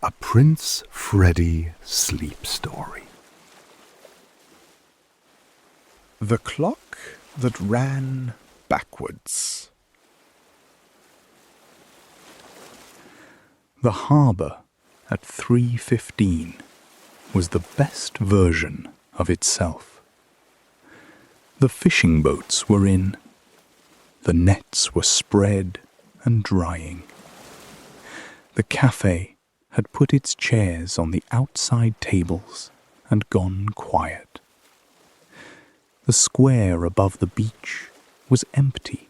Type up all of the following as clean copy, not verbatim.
A Prince Freddie sleep story. The clock that ran backwards. The harbour at 3:15 was the best version of itself. The fishing boats were in. The nets were spread and drying. The cafe had put its chairs on the outside tables and gone quiet. The square above the beach was empty,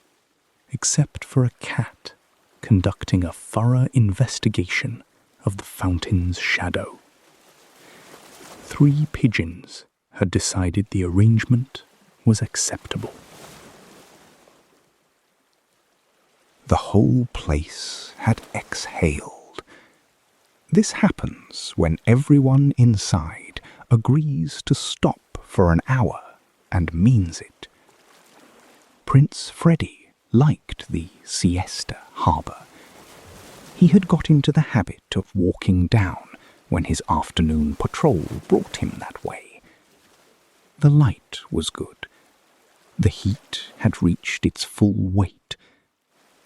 except for a cat conducting a thorough investigation of the fountain's shadow. 3 pigeons had decided the arrangement was acceptable. The whole place had exhaled. This happens when everyone inside agrees to stop for an hour and means it. Prince Freddie liked the siesta harbour. He had got into the habit of walking down when his afternoon patrol brought him that way. The light was good. The heat had reached its full weight.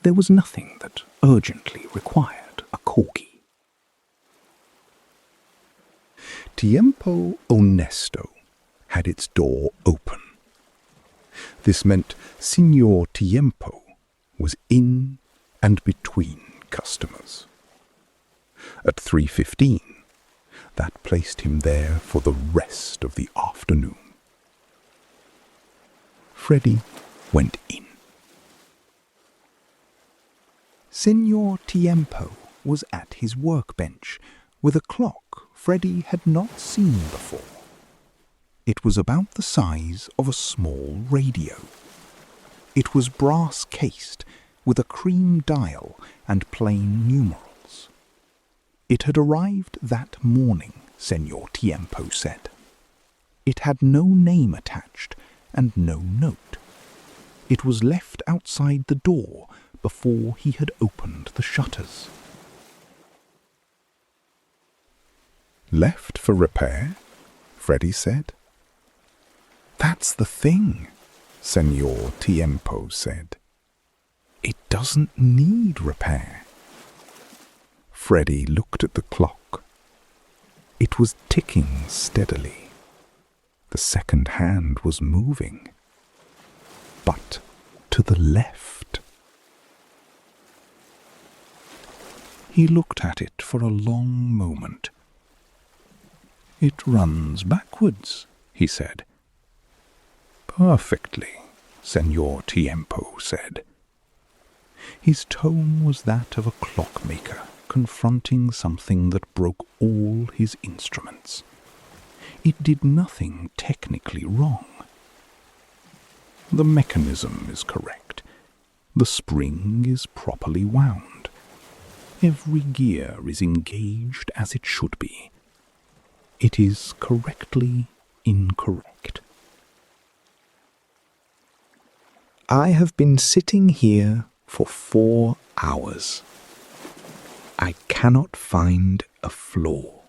There was nothing that urgently required a corgi. Tiempo Honesto had its door open. This meant Señor Tiempo was in and between customers. At 3:15, that placed him there for the rest of the afternoon. Freddie went in. Señor Tiempo was at his workbench with a clock Freddie had not seen before. It was about the size of a small radio. It was brass-cased with a cream dial and plain numerals. It had arrived that morning, Señor Tiempo said. It had no name attached and no note. It was left outside the door before he had opened the shutters. Left for repair? Freddie said. That's the thing, Señor Tiempo said. It doesn't need repair. Freddie looked at the clock. It was ticking steadily. The second hand was moving, but to the left. He looked at it for a long moment. It runs backwards, he said. Perfectly, Señor Tiempo said. His tone was that of a clockmaker confronting something that broke all his instruments. It did nothing technically wrong. The mechanism is correct. The spring is properly wound. Every gear is engaged as it should be. It is correctly incorrect. I have been sitting here for 4 hours. I cannot find a flaw.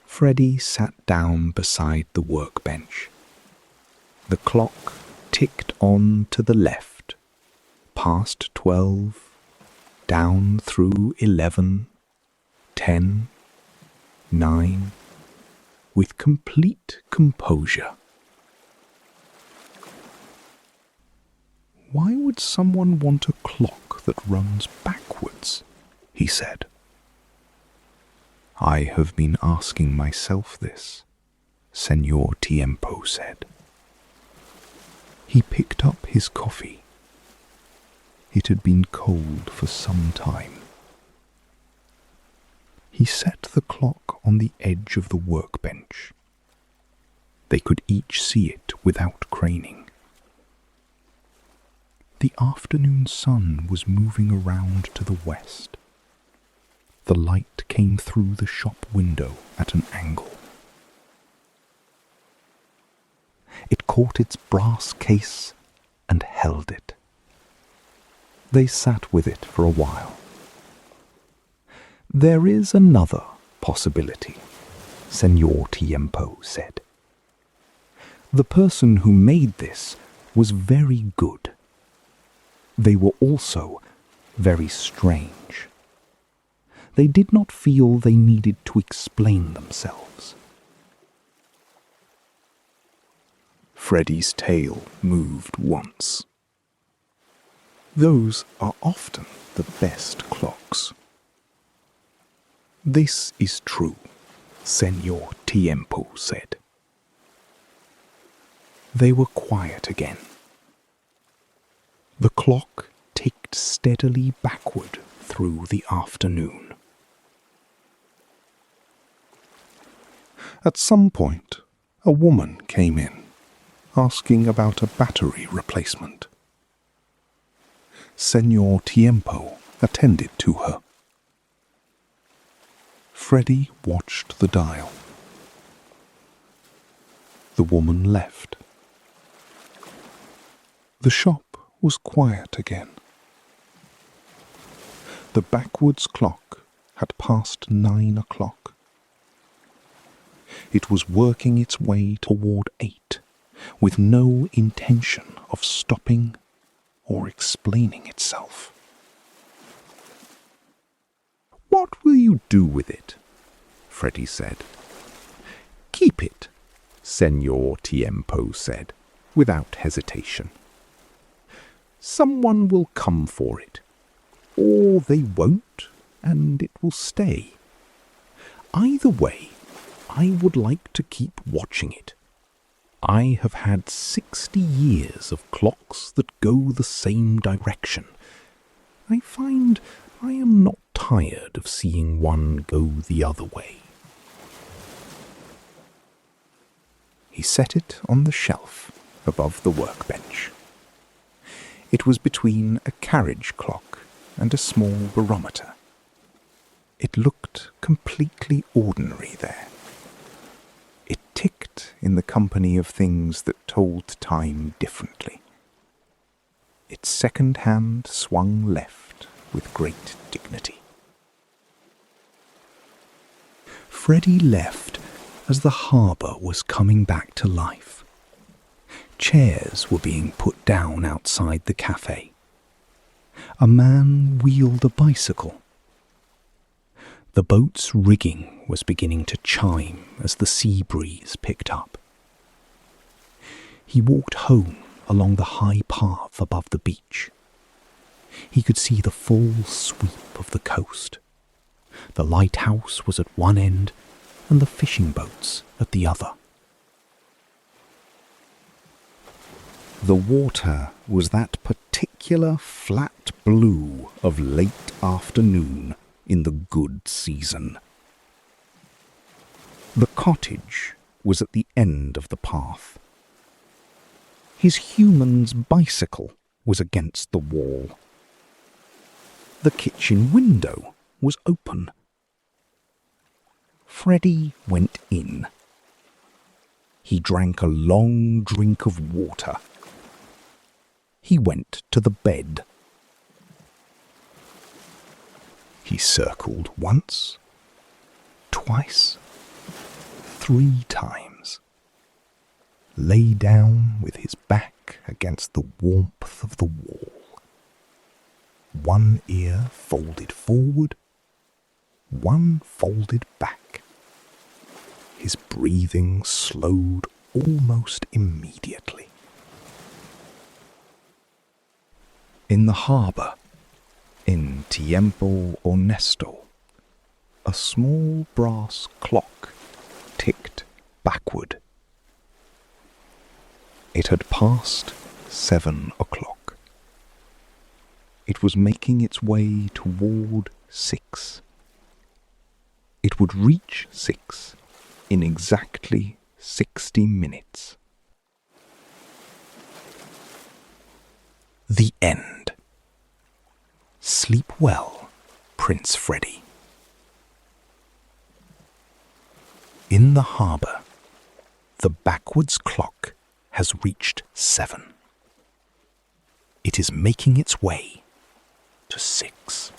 Freddie sat down beside the workbench. The clock ticked on to the left, past 12, down through 11, 10, 9, with complete composure. Why would someone want a clock that runs backwards? He said. I have been asking myself this, Señor Tiempo said. He picked up his coffee. It had been cold for some time. He set the clock on the edge of the workbench. They could each see it without craning. The afternoon sun was moving around to the west. The light came through the shop window at an angle. It caught its brass case and held it. They sat with it for a while. There is another possibility, Señor Tiempo said. The person who made this was very good. They were also very strange. They did not feel they needed to explain themselves. Freddie's tail moved once. Those are often the best clocks. This is true, Señor Tiempo said. They were quiet again. The clock ticked steadily backward through the afternoon. At some point, a woman came in, asking about a battery replacement. Señor Tiempo attended to her. Freddie watched the dial. The woman left. The shop was quiet again. The backwards clock had passed 9 o'clock. It was working its way toward 8, with no intention of stopping or explaining itself. What will you do with it? Freddie said. Keep it, Señor Tiempo said, without hesitation. Someone will come for it, or they won't, and it will stay. Either way, I would like to keep watching it. I have had 60 years of clocks that go the same direction. I find I am not tired of seeing one go the other way. He set it on the shelf above the workbench. It was between a carriage clock and a small barometer. It looked completely ordinary there. It ticked in the company of things that told time differently. Its second hand swung left with great dignity. Freddie left as the harbour was coming back to life. Chairs were being put down outside the cafe. A man wheeled a bicycle. The boat's rigging was beginning to chime as the sea breeze picked up. He walked home along the high path above the beach. He could see the full sweep of the coast. The lighthouse was at one end and the fishing boats at the other. The water was that particular flat blue of late afternoon in the good season. The cottage was at the end of the path. His human's bicycle was against the wall. The kitchen window was open. Freddie went in. He drank a long drink of water. He went to the bed. He circled once, twice, 3 times. Lay down with his back against the warmth of the wall. One ear folded forward, one folded back. His breathing slowed almost immediately. In the harbour, in Tiempo Honesto, a small brass clock ticked backward. It had passed 7 o'clock. It was making its way toward 6. It would reach 6 in exactly 60 minutes. The end. Sleep well, Prince Freddie. In the harbour, the backwards clock has reached 7. It is making its way to 6.